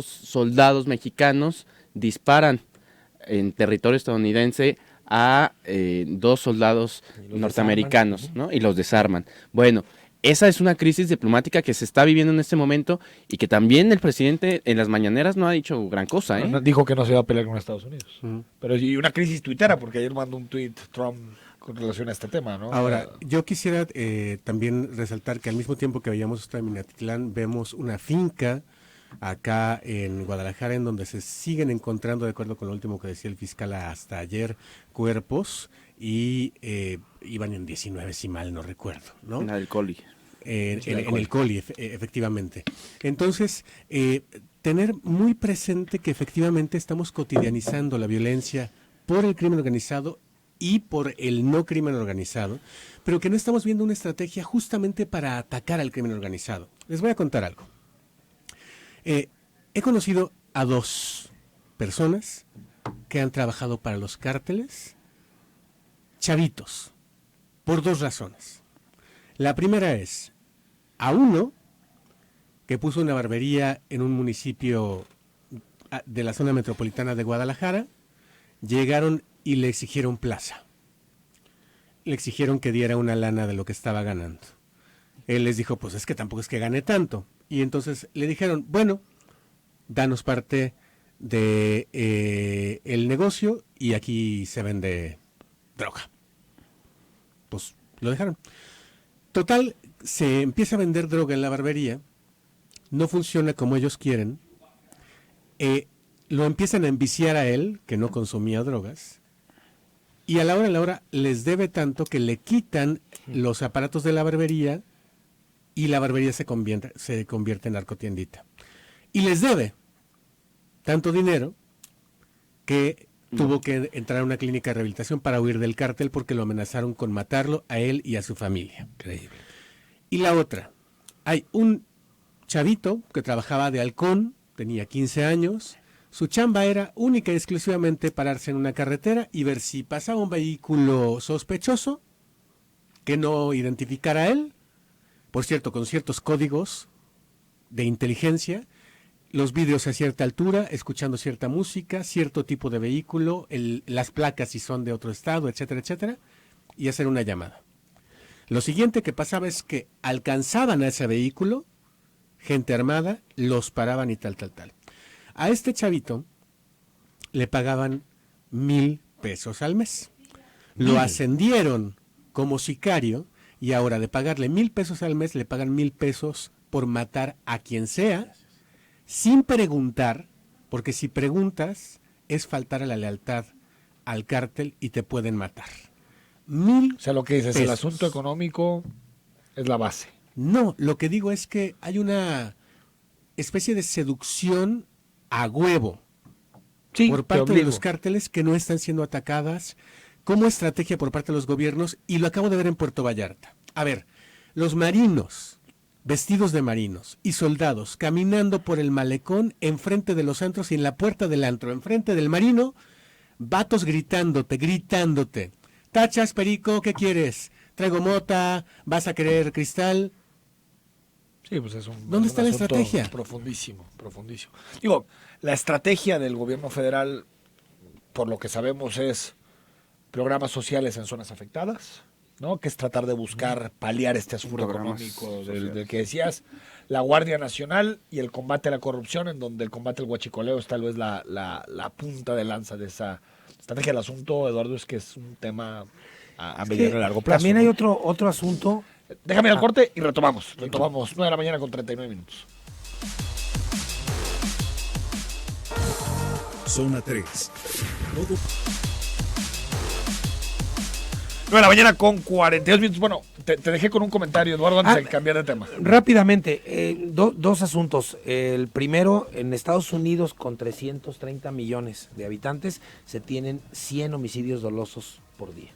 E: soldados mexicanos disparan en territorio estadounidense a 2 soldados norteamericanos, desarman, ¿no? Y los desarman. Bueno, esa es una crisis diplomática que se está viviendo en este momento y que también el presidente en las mañaneras no ha dicho gran cosa, ¿eh?
A: Dijo que no se iba a pelear con Estados Unidos. Pero y una crisis tuitera, porque ayer mandó un tuit Trump con relación a este tema, ¿no?
D: Ahora, yo quisiera también resaltar que al mismo tiempo que veíamos esto en Minatitlán, vemos una finca acá en Guadalajara en donde se siguen encontrando, de acuerdo con lo último que decía el fiscal hasta ayer, cuerpos y iban en 19 si mal no recuerdo, ¿no?
E: En el Coli.
D: En el Coli, efectivamente. Entonces, tener muy presente que efectivamente estamos cotidianizando la violencia por el crimen organizado y por el no crimen organizado, pero que no estamos viendo una estrategia justamente para atacar al crimen organizado. Les voy a contar algo. He conocido a 2 personas que han trabajado para los cárteles, chavitos, por 2 razones. La primera es, a uno que puso una barbería en un municipio de la zona metropolitana de Guadalajara, llegaron y le exigieron plaza. Le exigieron que diera una lana de lo que estaba ganando. Él les dijo, pues es que tampoco es que gane tanto. Y entonces le dijeron, bueno, danos parte de el negocio y aquí se vende droga. Pues lo dejaron. Total, se empieza a vender droga en la barbería, no funciona como ellos quieren, lo empiezan a enviciar a él, que no consumía drogas, y a la hora les debe tanto que le quitan los aparatos de la barbería y la barbería se convierte en narcotiendita. Y les debe tanto dinero que tuvo que entrar a una clínica de rehabilitación para huir del cártel porque lo amenazaron con matarlo a él y a su familia. Increíble. Y la otra, hay un chavito que trabajaba de halcón, tenía 15 años, su chamba era única y exclusivamente pararse en una carretera y ver si pasaba un vehículo sospechoso que no identificara a él, por cierto, con ciertos códigos de inteligencia, los vídeos a cierta altura, escuchando cierta música, cierto tipo de vehículo, las placas si son de otro estado, etcétera, etcétera, y hacer una llamada. Lo siguiente que pasaba es que alcanzaban a ese vehículo, gente armada, los paraban y tal. A este chavito le pagaban 1,000 pesos al mes. Lo ascendieron como sicario y ahora de pagarle 1,000 pesos al mes le pagan 1,000 pesos por matar a quien sea sin preguntar, porque si preguntas es faltar a la lealtad al cártel y te pueden matar. 1,000
A: O sea, lo que dices, el
D: pesos.
A: asunto económico es la base.
D: No, lo que digo es que hay una especie de seducción a huevo
A: Sí,
D: por parte de los cárteles que no están siendo atacadas como estrategia por parte de los gobiernos, y lo acabo de ver en Puerto Vallarta. A ver, los marinos, vestidos de marinos, y soldados caminando por el malecón enfrente de los antros y en la puerta del antro, enfrente del marino, vatos gritándote. Tachas, perico, ¿qué quieres? Traigo mota, ¿vas a querer cristal?
A: Sí, pues
D: ¿Dónde está la
A: asunto
D: estrategia?
A: Profundísimo. Digo, la estrategia del gobierno federal, por lo que sabemos, es programas sociales en zonas afectadas, ¿no? Que es tratar de buscar paliar este asunto
E: Programas
A: económico del que decías, la Guardia Nacional y el combate a la corrupción, en donde el combate al huachicoleo es tal vez la punta de lanza de esa estrategia. El asunto, Eduardo, es que es un tema a mediano y largo plazo.
C: También
A: ¿no?
C: hay otro asunto.
A: Déjame ir al corte y retomamos. 9 de la mañana con 39 minutos.
B: Zona 3. Todo
A: 9 de la mañana con 42 minutos. Bueno, te dejé con un comentario, Eduardo, antes de cambiar de tema.
C: Rápidamente, dos asuntos. El primero, en Estados Unidos, con 330 millones de habitantes, se tienen 100 homicidios dolosos por día.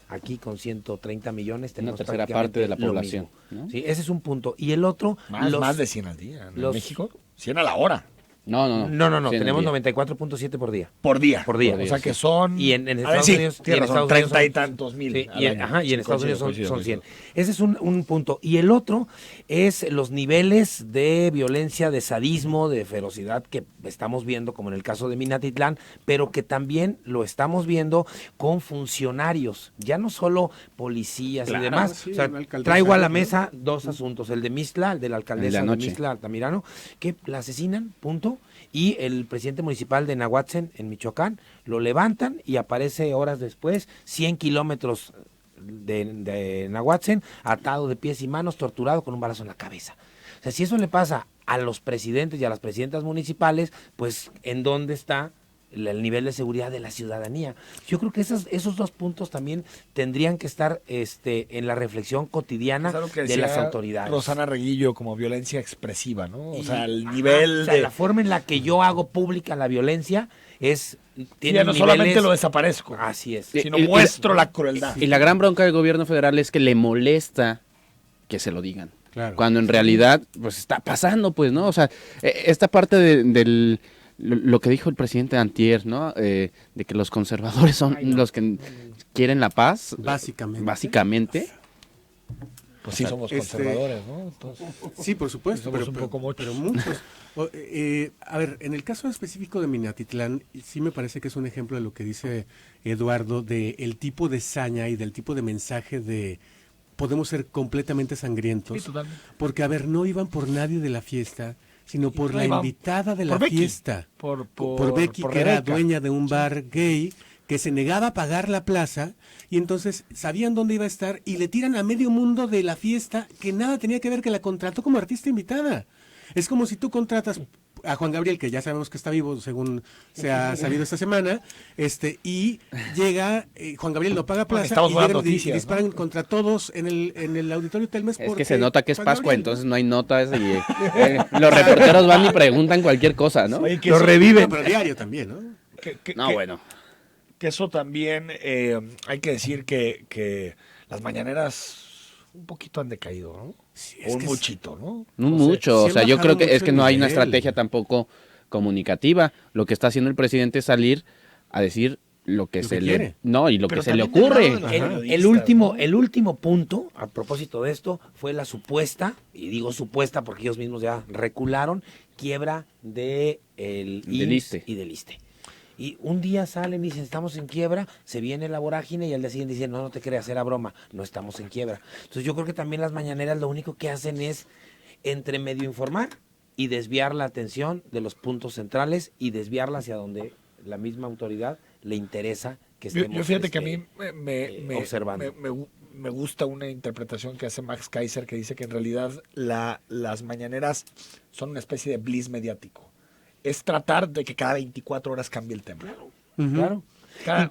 C: Aquí, con 130 millones, tenemos
E: Una tercera
C: prácticamente
E: parte de la
C: lo
E: población,
C: mismo.
E: ¿no?
C: Sí, ese es un punto. Y el otro...
A: Más de 100 al día. ¿En
C: los-
A: México? 100 a la hora.
E: No.
C: No,
E: 100
C: tenemos
E: al día.
C: 94.7 por día.
A: Por día.
C: Por día.
A: O sea que son...
C: Y en
A: A ver,
C: Estados
A: sí,
C: Unidos...
A: tienes
C: y en
A: razón,
C: Estados Unidos
A: 30 y
C: son-
A: tantos mil.
C: Sí,
A: al
C: y en,
A: año.
C: y en
A: Sí,
C: Estados Unidos
A: coincido.
C: son 100. Ese es un punto. Y el otro es los niveles de violencia, de sadismo, de ferocidad que estamos viendo, como en el caso de Minatitlán, pero que también lo estamos viendo con funcionarios, ya no solo policías
D: Claro,
C: y demás.
D: sí,
C: O sea,
D: una alcaldesa,
C: traigo a la
D: ¿no?
C: mesa dos asuntos, el de Mixtla, el de la alcaldesa
E: El de
C: de
E: anoche.
C: Mixtla Altamirano, que la asesinan, punto, y el presidente municipal de Nahuatzen, en Michoacán, lo levantan y aparece horas después, 100 kilómetros de Nahuatzen, atado de pies y manos, torturado con un balazo en la cabeza. O sea, si eso le pasa a los presidentes y a las presidentas municipales, pues ¿en dónde está el nivel de seguridad de la ciudadanía? Yo creo que esos dos puntos también tendrían que estar en la reflexión cotidiana
A: Es algo que
C: de
A: decía
C: las autoridades.
A: Rosana Reguillo como violencia expresiva, ¿no? O
C: Y-
A: sea, el
C: ajá,
A: nivel
C: o sea,
A: de...
C: la forma en la que yo hago pública la violencia es... tiene
A: ya no solamente
C: niveles-
A: lo desaparezco,
C: Así es.
E: Sí.
A: sino
E: Y- y-
A: muestro la crueldad.
E: Y la gran bronca del gobierno federal es que le molesta que se lo digan.
D: Claro.
E: Cuando en realidad, pues está pasando, pues, ¿no? O sea, esta parte del lo que dijo el presidente antier, ¿no? De que los conservadores son los que quieren la paz. Básicamente.
A: Pues sí, somos conservadores, ¿no? Entonces,
D: Sí, por supuesto,
A: somos un poco muchos.
D: pero muchos. A ver, en el caso específico de Minatitlán, sí me parece que es un ejemplo de lo que dice Eduardo, de el tipo de saña y del tipo de mensaje de podemos ser completamente sangrientos.
A: Sí, totalmente.
D: Porque, a ver, no iban por nadie de la fiesta, sino por
A: no
D: la
A: iban
D: invitada de la
A: por Becky.
D: fiesta. Por Becky,
A: por
D: que era
A: Rebeca.
D: dueña de un bar gay, que se negaba a pagar la plaza, y entonces sabían dónde iba a estar, y le tiran a medio mundo de la fiesta, que nada tenía que ver, que la contrató como artista invitada. Es como si tú contratas a Juan Gabriel, que ya sabemos que está vivo, según se ha sabido esta semana, y llega, Juan Gabriel no paga plaza,
A: Necesitamos
D: y
A: buenas
D: llegan
A: noticias,
D: y
A: ¿no?
D: disparan contra todos en el auditorio Telmex.
E: Es
D: porque
E: que se nota que es
D: Juan
E: Pascua,
D: Gabriel,
E: entonces no hay notas y los reporteros van y preguntan cualquier cosa, ¿no?
A: Oye, que
C: Lo
A: eso-
C: reviven.
D: No, pero diario también, ¿no?
E: No, bueno.
A: Que eso también hay que decir que las mañaneras un poquito han decaído, ¿no?
D: Sí,
A: O un muchito, ¿no?
E: No
D: O sea,
E: mucho,
D: sí
E: o sea,
D: han
E: yo creo
D: bajado
E: que es
D: mucho
E: que
D: el
E: no hay una
D: nivel.
E: estrategia tampoco comunicativa. Lo que está haciendo el presidente es salir a decir lo que
D: Lo
E: se
D: que
E: le
D: quiere.
E: no y lo
A: Pero
E: que se le
A: también del
E: ocurre.
A: lado de los
C: El
A: periodistas,
C: último,
A: ¿no?
C: el último punto, a propósito de esto, fue la supuesta, y digo supuesta porque ellos mismos ya recularon, quiebra de el
E: Del
C: IMSS
E: ISSSTE.
C: y del ISSSTE. Y un día salen y dicen, estamos en quiebra, se viene la vorágine y al día siguiente dicen, no te creas, era broma, no estamos en quiebra. Entonces yo creo que también las mañaneras lo único que hacen es entre medio informar y desviar la atención de los puntos centrales y desviarla hacia donde la misma autoridad le interesa que estemos
A: Yo fíjate que a mí
C: observando.
A: me gusta una interpretación que hace Max Kaiser, que dice que en realidad las mañaneras son una especie de bliss mediático. Es tratar de que cada 24 horas cambie el tema.
C: Claro.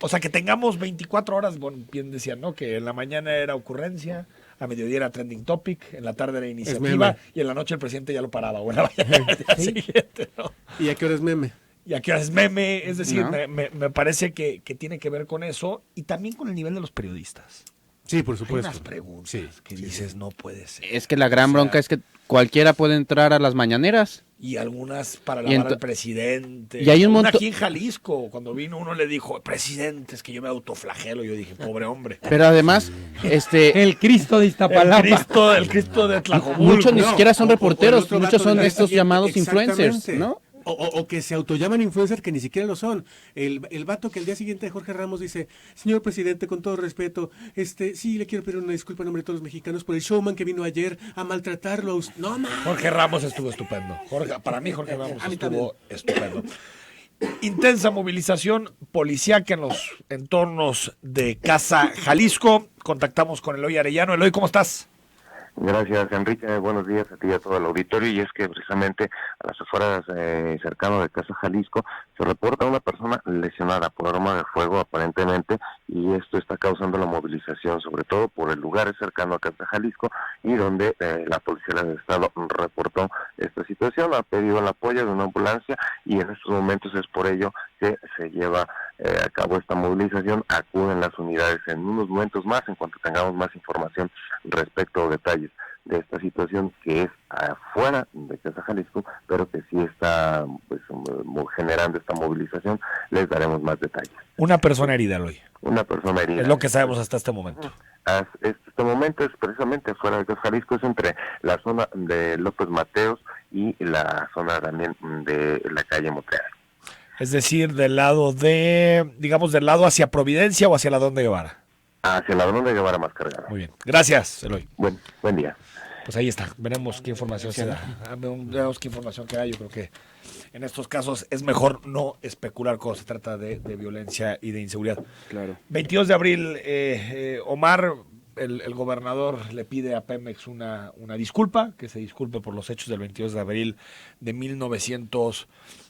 A: O sea, que tengamos 24 horas, bueno, bien decían, ¿no? Que en la mañana era ocurrencia, a mediodía era trending topic, en la tarde era iniciativa, y en la noche el presidente ya lo paraba, o en la mañana del día siguiente, ¿no?
D: ¿Y a qué hora es meme?
A: Y aquí es meme, es decir,
E: ¿No?
A: me parece que tiene que ver con eso y también con el nivel de los periodistas.
D: Sí, por
A: Hay
D: supuesto.
A: unas preguntas
D: Sí,
A: que
D: sí,
A: dices, no puede ser.
E: Es que la gran bronca es que cualquiera puede entrar a las mañaneras.
A: Y algunas para
E: Y
A: lavar al presidente.
E: y hay un
A: Una
E: montón-
A: aquí en Jalisco, cuando vino uno le dijo, presidente, es que yo me autoflagelo. Yo dije, pobre hombre.
E: Pero además,
F: El Cristo de Iztapalapa.
A: El Cristo de Tlajomulco.
E: muchos ni
D: No,
E: siquiera son
D: o el
E: reporteros,
D: otro
E: muchos
D: vato
E: son
D: del día
E: estos
D: siguiente,
E: llamados influencers,
D: exactamente.
E: ¿no?
D: O que se autollaman influencers que ni siquiera lo son. El vato que el día siguiente Jorge Ramos dice, señor presidente, con todo respeto, sí le quiero pedir una disculpa en nombre de todos los mexicanos por el showman que vino ayer a maltratarlo. No, man.
A: Jorge Ramos estuvo estupendo. Para mí Jorge Ramos
D: A mí
A: estuvo estupendo. Intensa movilización policíaca en los entornos de Casa Jalisco. Contactamos con Eloy Arellano. Eloy, ¿cómo estás?
G: Gracias, Enrique. Buenos días a ti y a todo el auditorio. Y es que precisamente a las afueras cercano de Casa Jalisco se reporta una persona lesionada por arma de fuego aparentemente, y esto está causando la movilización, sobre todo por el lugar cercano a Casa Jalisco, y donde la Policía del Estado reportó esta situación, ha pedido el apoyo de una ambulancia, y en estos momentos es por ello que se lleva a cabo esta movilización. Acuden las unidades en unos momentos más, en cuanto tengamos más información respecto a detalles de esta situación que es afuera de Casa Jalisco, pero que sí está pues generando esta movilización. Les daremos más detalles.
A: Una persona herida, Eloy.
G: Una persona herida.
A: Es lo que sabemos hasta este momento.
G: Este momento es precisamente fuera de Casa Jalisco, es entre la zona de López Mateos y la zona también de la calle Montreal.
A: Es decir, del lado hacia Providencia o hacia la Donde Guevara.
G: Hacia la zona de Guevara más cargada.
A: Muy bien. Gracias, Eloy.
G: Buen día.
A: Pues ahí está. Veremos qué información se da. Veremos qué información queda. Yo creo que en estos casos es mejor no especular cuando se trata de violencia y de inseguridad.
E: Claro.
A: 22 de abril, Omar, el gobernador le pide a Pemex una disculpa, que se disculpe por los hechos del 22 de abril de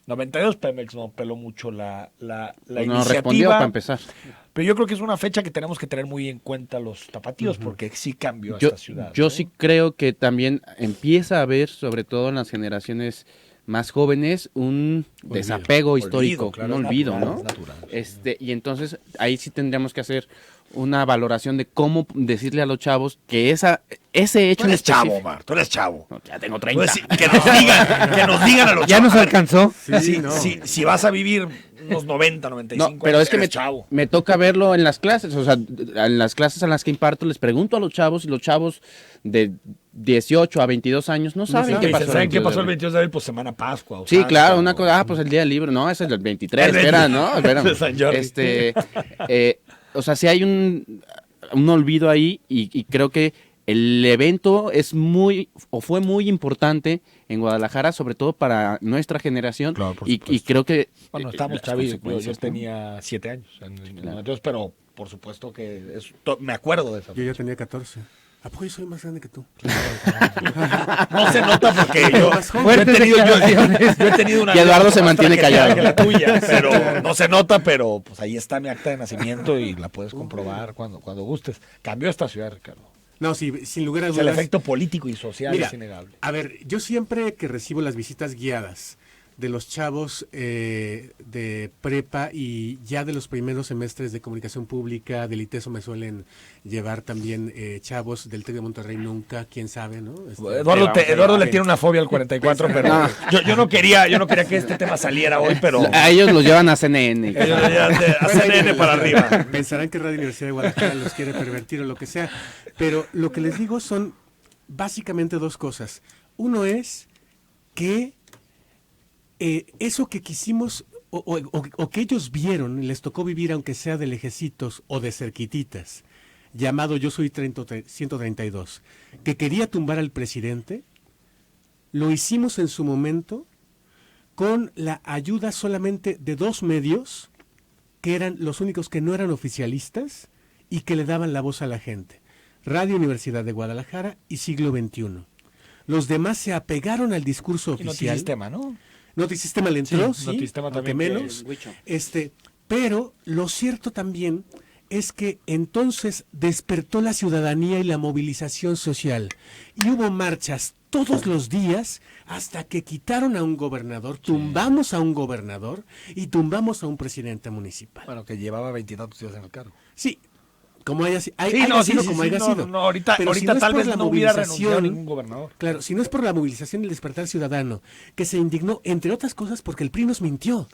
A: 1992. Pemex no peló mucho la
E: No
A: iniciativa.
E: respondió para empezar.
A: Pero yo creo que es una fecha que tenemos que tener muy en cuenta los tapatíos, porque sí cambió
E: Yo,
A: esta ciudad.
E: yo
A: ¿no?
E: sí creo que también empieza a haber, sobre todo en las generaciones más jóvenes, un desapego histórico,
A: claro,
E: un
A: es
E: olvido,
A: natural,
E: ¿no?
A: es natural.
E: Y entonces ahí sí tendríamos que hacer una valoración de cómo decirle a los chavos que ese hecho
A: Tú eres
E: en
A: chavo,
E: específico-
A: Omar, tú eres chavo.
E: No, ya tengo
A: Tú
E: 30.
A: eres- que nos digan a los
F: Ya
A: chavos.
F: nos alcanzó.
A: Si vas a vivir unos 90, 95
E: No, pero
A: años,
E: es que
A: eres chavo.
E: me toca verlo en las clases, o sea, en las clases en las que imparto les pregunto a los chavos, y los chavos de 18 a 22 años no saben qué pasó.
A: ¿Saben qué pasó el
E: 22 de abril.
A: 22 de abril? Pues semana Pascua. o
E: Sí,
A: Pascua,
E: claro, una
A: o-
E: cosa, pues el día libre, no, ese es el 23,
A: El
E: espera, ¿no? Espera.
A: de San Jordi.
E: O sea, sí hay un olvido ahí, y creo que el evento fue muy importante en Guadalajara, sobre todo para nuestra generación,
A: Claro, por
E: y
A: supuesto.
E: creo que
A: Bueno, estamos
E: las
A: chavitos. Yo
E: consecuencias, ¿no?
A: tenía 7 años en el 92, pero por supuesto que me acuerdo de eso.
D: Yo ya tenía 14. ¿A poco yo soy más grande que tú?
A: No se nota porque yo he
F: Fuertes
A: tenido,
F: declaraciones.
A: yo he tenido una
E: Y Eduardo
A: vida
E: se
A: más
E: mantiene
A: tragedia
E: callado.
A: que la tuya, pero no se nota, pero pues ahí está mi acta de nacimiento y la puedes comprobar cuando gustes. Cambió esta ciudad, Ricardo.
D: No, sí, sin lugar a
A: O sea, el
D: dudas.
A: efecto político y social
D: Mira,
A: es innegable.
D: a ver, yo siempre que recibo las visitas guiadas de los chavos de prepa y ya de los primeros semestres de comunicación pública, del ITESO me suelen llevar también chavos del TEC de Monterrey nunca, quién sabe, ¿no?
A: Eduardo le tiene una fobia al 44, pero
E: No.
A: yo no quería que este tema saliera hoy, pero
E: A ellos los llevan a CNN.
A: a CNN para arriba.
D: Pensarán que Radio Universidad de Guadalajara los quiere pervertir o lo que sea, pero lo que les digo son básicamente dos cosas. Uno es que eso que quisimos o que ellos vieron, les tocó vivir aunque sea de lejecitos o de cerquititas, llamado Yo Soy 132, que quería tumbar al presidente, lo hicimos en su momento con la ayuda solamente de 2 medios, que eran los únicos que no eran oficialistas y que le daban la voz a la gente. Radio Universidad de Guadalajara y Siglo XXI. Los demás se apegaron al discurso oficial.
A: Notisistema, ¿no?
D: Notisistema le entró,
A: Sí,
D: sí,
A: Notisistema
D: aunque
A: también,
D: menos.
C: que-
D: Pero lo cierto también es que entonces despertó la ciudadanía y la movilización social. Y hubo marchas todos los días hasta que quitaron a un gobernador, tumbamos a un gobernador y tumbamos a un presidente municipal.
A: Bueno, que llevaba 20 y tantos días en el cargo.
D: Sí, como haya,
A: Sí,
D: haya sido como haya
A: no,
D: sido.
A: no, ahorita,
D: Pero
A: ahorita
D: es
A: tal
D: por
A: vez
D: la
A: no hubiera
D: movilización,
A: renunciado ningún gobernador.
D: Claro, si no es por la movilización y el despertar ciudadano, que se indignó, entre otras cosas, porque el PRI nos mintió.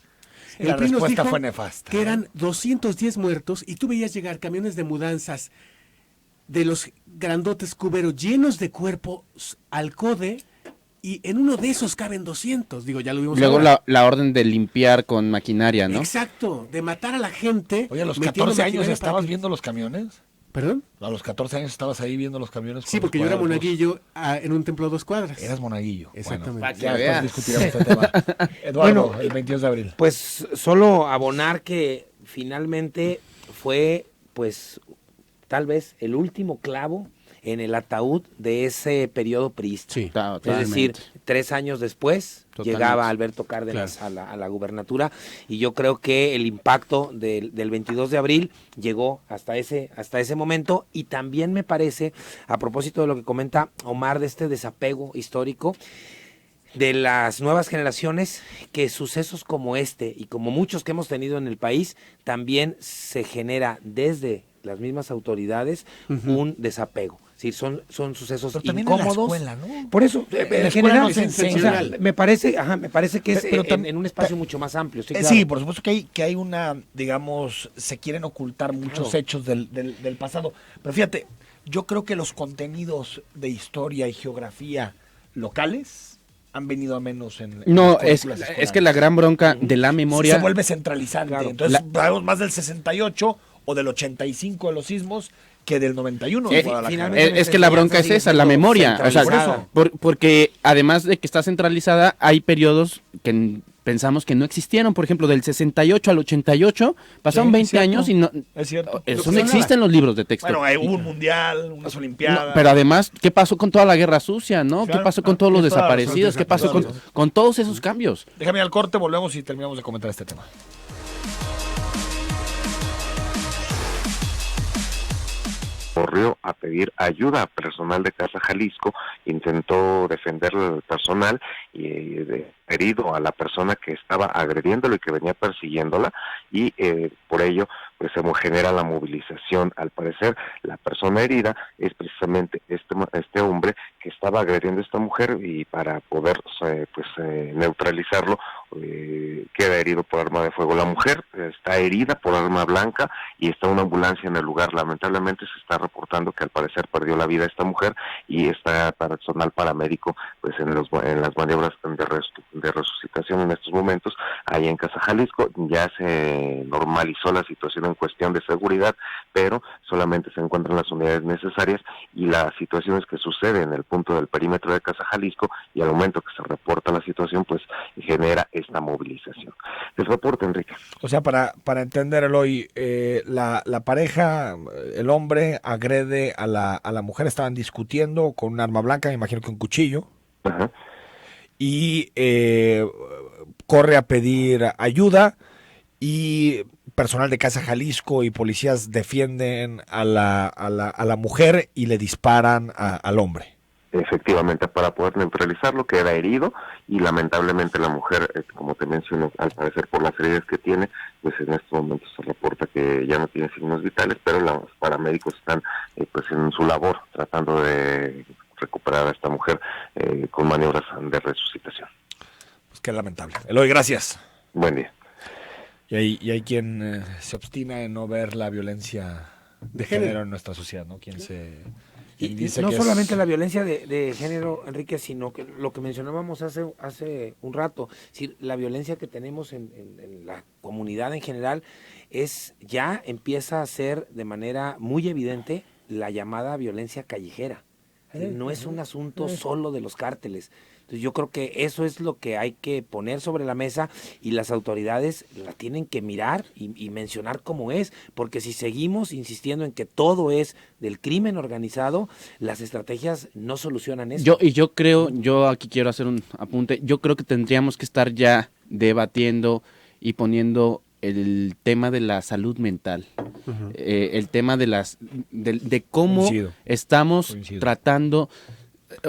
A: Sí, la
D: PRI nos
A: respuesta
D: dijo
A: fue nefasta.
D: que eran 210 muertos y tú veías llegar camiones de mudanzas de los grandotes cuberos llenos de cuerpos al CODE y en uno de esos caben 200. Digo, ya lo vimos
E: Luego
D: ahora.
E: la orden de limpiar con maquinaria, ¿no?
D: Exacto, de matar a la gente.
A: Oye, a los
D: metiendo
A: 14 años
D: maquinaria
A: estabas
D: para que-
A: viendo los camiones.
D: ¿Perdón?
A: A los 14 años estabas ahí viendo los camiones.
D: Sí,
A: con
D: porque
A: los
D: yo era
A: cuadros.
D: monaguillo en un templo a 2 cuadras.
A: Eras monaguillo.
D: Exactamente.
A: Bueno,
E: que
A: ya
E: veas.
A: después discutiremos este tema. Eduardo,
C: Bueno,
A: el 22 de abril.
C: Pues solo abonar que finalmente fue, pues, tal vez el último clavo en el ataúd de ese periodo priista.
D: Sí.
C: Es decir, 3 años después
E: Totalmente.
C: llegaba Alberto Cárdenas a la gubernatura y yo creo que el impacto del 22 de abril llegó hasta ese momento y también me parece, a propósito de lo que comenta Omar de este desapego histórico, de las nuevas generaciones, que sucesos como este y como muchos que hemos tenido en el país, también se genera desde las mismas autoridades un desapego. Sí, son sucesos
A: Pero también en la
C: incómodos.
A: escuela, ¿no?
C: Por eso,
A: En la
C: en
A: escuela
C: general,
A: nos enseñan.
C: o sea, me parece que es
A: Pero
C: en un espacio mucho más amplio. Sí, claro.
A: Sí, por supuesto que hay una, digamos, se quieren ocultar muchos
C: Claro.
A: hechos del pasado. Pero fíjate, yo creo que los contenidos de historia y geografía locales han venido a menos en
E: No,
A: las
E: es
A: currículas
E: que
A: escolares.
E: la gran bronca de la memoria...
A: Se vuelve centralizante.
C: Claro.
A: Entonces, sabemos más del 68 o del 85 de los sismos que del 91 de Guadalajara.
C: finalmente-
E: Es que la bronca es esa, la memoria. O sea,
C: centralizada.
E: porque además de que está centralizada, hay periodos que pensamos que no existieron. Por ejemplo, del 68 al 88, pasaron
A: Sí,
E: 20
A: cierto.
E: años y no,
A: Es cierto.
E: eso no existe en los libros de texto.
A: Bueno, hubo un mundial, unas
E: No,
A: olimpiadas.
E: pero además, ¿qué pasó con toda la guerra sucia, no?
A: Claro,
E: ¿Qué pasó con todos los
A: tienes toda la razón,
E: desaparecidos? ¿Qué pasó
A: tienes toda la
E: con todos esos cambios?
A: Déjame ir al corte, volvemos y terminamos de comentar este tema.
G: Corrió a pedir ayuda a personal de Casa Jalisco, intentó defender al personal y herido a la persona que estaba agrediéndolo y que venía persiguiéndola y por ello pues se genera la movilización. Al parecer la persona herida es precisamente este hombre que estaba agrediendo a esta mujer y para poder neutralizarlo queda herido por arma de fuego. La mujer está herida por arma blanca y está una ambulancia en el lugar. Lamentablemente se está reportando que al parecer perdió la vida esta mujer y está personal paramédico pues en las maniobras de resucitación en estos momentos. Ahí en Casa Jalisco ya se normalizó la situación en cuestión de seguridad, pero solamente se encuentran las unidades necesarias y las situaciones que suceden en el punto del perímetro de Casa Jalisco y al momento que se reporta la situación pues genera esta movilización. El reporte, Enrique.
A: O sea, para entender, Eloy, la pareja, el hombre agrede a la mujer, estaban discutiendo con un arma blanca, me imagino que un cuchillo,
G: Ajá.
A: y corre a pedir ayuda y personal de Casa Jalisco y policías defienden a la mujer y le disparan al hombre.
G: Efectivamente, para poder neutralizarlo, queda herido y lamentablemente la mujer, como te menciono, al parecer por las heridas que tiene, pues en estos momentos se reporta que ya no tiene signos vitales, pero los paramédicos están pues en su labor tratando de recuperar a esta mujer con maniobras de resucitación.
A: Pues qué lamentable. Eloy, gracias.
G: Buen día.
A: Y hay quien se obstina en no ver la violencia de género en nuestra sociedad, ¿no? Quien dice
C: no
A: que
C: solamente
A: es...
C: la violencia de género, Enrique, sino que lo que mencionábamos hace un rato, es decir, la violencia que tenemos en la comunidad en general ya empieza a ser de manera muy evidente la llamada violencia callejera. No es un asunto solo de los cárteles. Entonces yo creo que eso es lo que hay que poner sobre la mesa y las autoridades la tienen que mirar y mencionar cómo es, porque si seguimos insistiendo en que todo es del crimen organizado, las estrategias no solucionan eso.
E: Yo aquí quiero hacer un apunte, yo creo que tendríamos que estar ya debatiendo y poniendo el tema de la salud mental, el tema de cómo estamos tratando,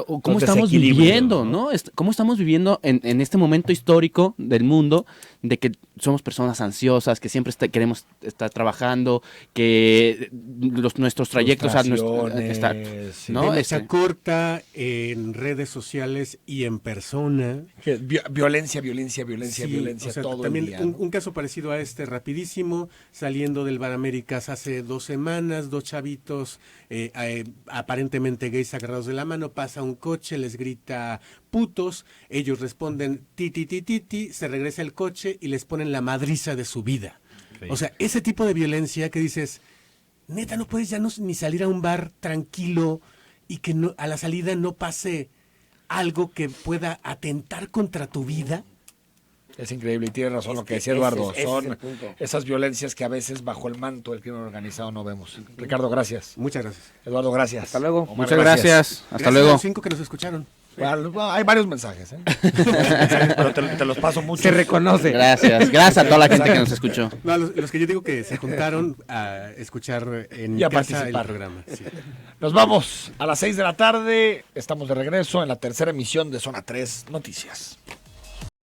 E: o cómo estamos viviendo, ¿no? Cómo estamos viviendo en este momento histórico del mundo, de que somos personas ansiosas, que siempre queremos estar trabajando, que nuestros trayectos a nuestro,
D: ¿no? Mecha corta en redes sociales y en persona.
A: Violencia,
D: o sea,
A: todo
D: también
A: el día.
D: Un caso parecido a este, rapidísimo, saliendo del Bar Américas hace 2 semanas, 2 chavitos aparentemente gays agarrados de la mano, pasa un coche, les grita putos, ellos responden ti, se regresa el coche y les ponen la madriza de su vida. Sí. O sea, ese tipo de violencia que dices, neta, no puedes ya ni salir a un bar tranquilo y que no, a la salida no pase algo que pueda atentar contra tu vida.
A: Es increíble y tiene razón lo que decía Eduardo. Son esas violencias que a veces bajo el manto del crimen organizado no vemos. Ricardo, gracias.
D: Muchas gracias.
A: Eduardo, gracias.
C: Hasta luego.
E: Omar, muchas gracias. Hasta luego.
D: A los 5 que nos escucharon.
A: Bueno, hay varios mensajes, pero te los paso mucho.
C: Se reconoce.
E: Gracias a toda la gente que nos escuchó.
D: No, los que yo digo que se juntaron a escuchar en
A: y a
D: casa
A: participar.
D: el programa. Sí.
A: Nos vamos a las 6 de la tarde. Estamos de regreso en la tercera emisión de Zona 3 Noticias.